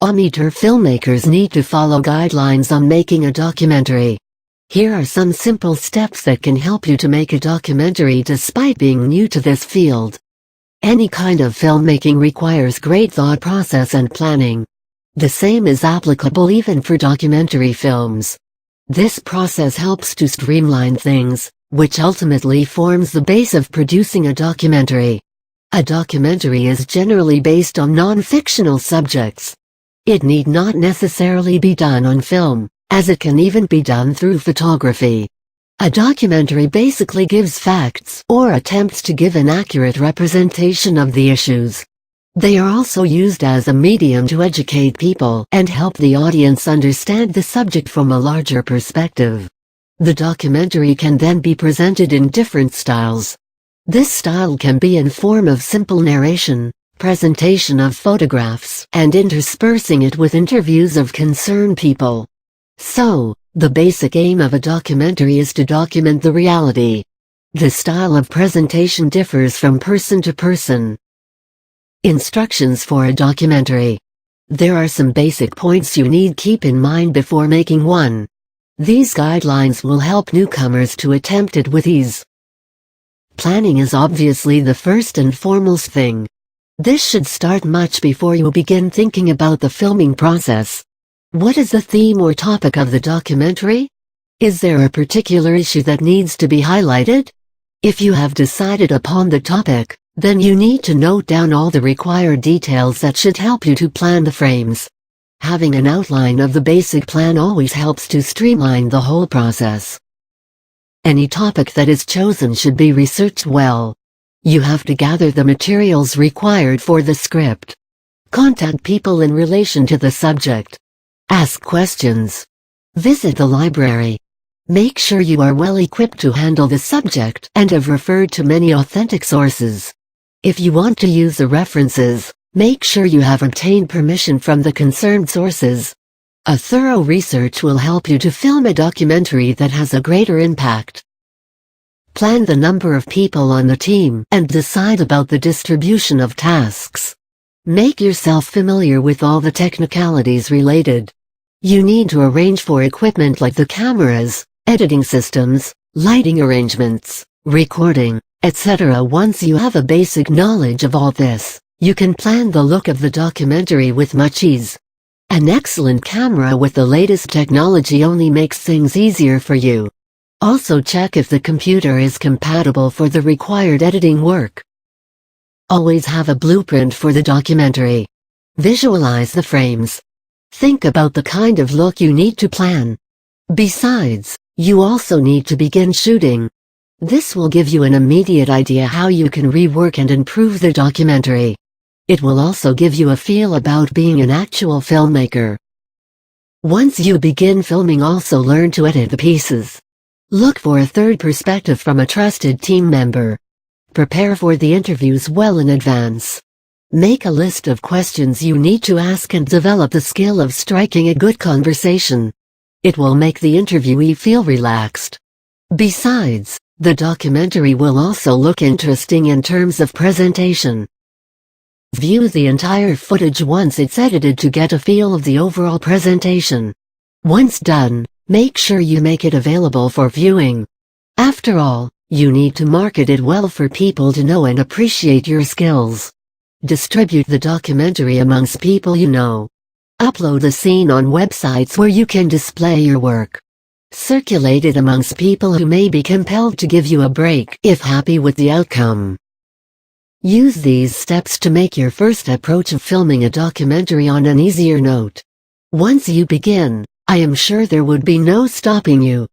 Amateur filmmakers need to follow guidelines on making a documentary. Here are some simple steps that can help you to make a documentary despite being new to this field. Any kind of filmmaking requires great thought process and planning. The same is applicable even for documentary films. This process helps to streamline things, which ultimately forms the base of producing a documentary. A documentary is generally based on non-fictional subjects. It need not necessarily be done on film, as it can even be done through photography. A documentary basically gives facts or attempts to give an accurate representation of the issues. They are also used as a medium to educate people and help the audience understand the subject from a larger perspective. The documentary can then be presented in different styles. This style can be in form of simple narration, presentation of photographs, and interspersing it with interviews of concerned people. So, the basic aim of a documentary is to document the reality. The style of presentation differs from person to person. Instructions for a documentary. There are some basic points you need keep in mind before making one. These guidelines will help newcomers to attempt it with ease. Planning is obviously the first and foremost thing. This should start much before you begin thinking about the filming process. What is the theme or topic of the documentary? Is there a particular issue that needs to be highlighted? If you have decided upon the topic, then you need to note down all the required details that should help you to plan the frames. Having an outline of the basic plan always helps to streamline the whole process. Any topic that is chosen should be researched well. You have to gather the materials required for the script. Contact people in relation to the subject. Ask questions. Visit the library. Make sure you are well equipped to handle the subject and have referred to many authentic sources. If you want to use the references, make sure you have obtained permission from the concerned sources. A thorough research will help you to film a documentary that has a greater impact. Plan the number of people on the team and decide about the distribution of tasks. Make yourself familiar with all the technicalities related. You need to arrange for equipment like the cameras, editing systems, lighting arrangements, recording, etc. Once you have a basic knowledge of all this, you can plan the look of the documentary with much ease. An excellent camera with the latest technology only makes things easier for you. Also check if the computer is compatible for the required editing work. Always have a blueprint for the documentary. Visualize the frames. Think about the kind of look you need to plan. Besides, you also need to begin shooting. This will give you an immediate idea how you can rework and improve the documentary. It will also give you a feel about being an actual filmmaker. Once you begin filming, also learn to edit the pieces. Look for a third perspective from a trusted team member. Prepare for the interviews well in advance. Make a list of questions you need to ask and develop the skill of striking a good conversation. It will make the interviewee feel relaxed. Besides, the documentary will also look interesting in terms of presentation. View the entire footage once it's edited to get a feel of the overall presentation. Once done, make sure you make it available for viewing. After all, you need to market it well for people to know and appreciate your skills. Distribute the documentary amongst people you know. Upload the scene on websites where you can display your work. Circulate it amongst people who may be compelled to give you a break if happy with the outcome. Use these steps to make your first approach of filming a documentary on an easier note. Once you begin, I am sure there would be no stopping you.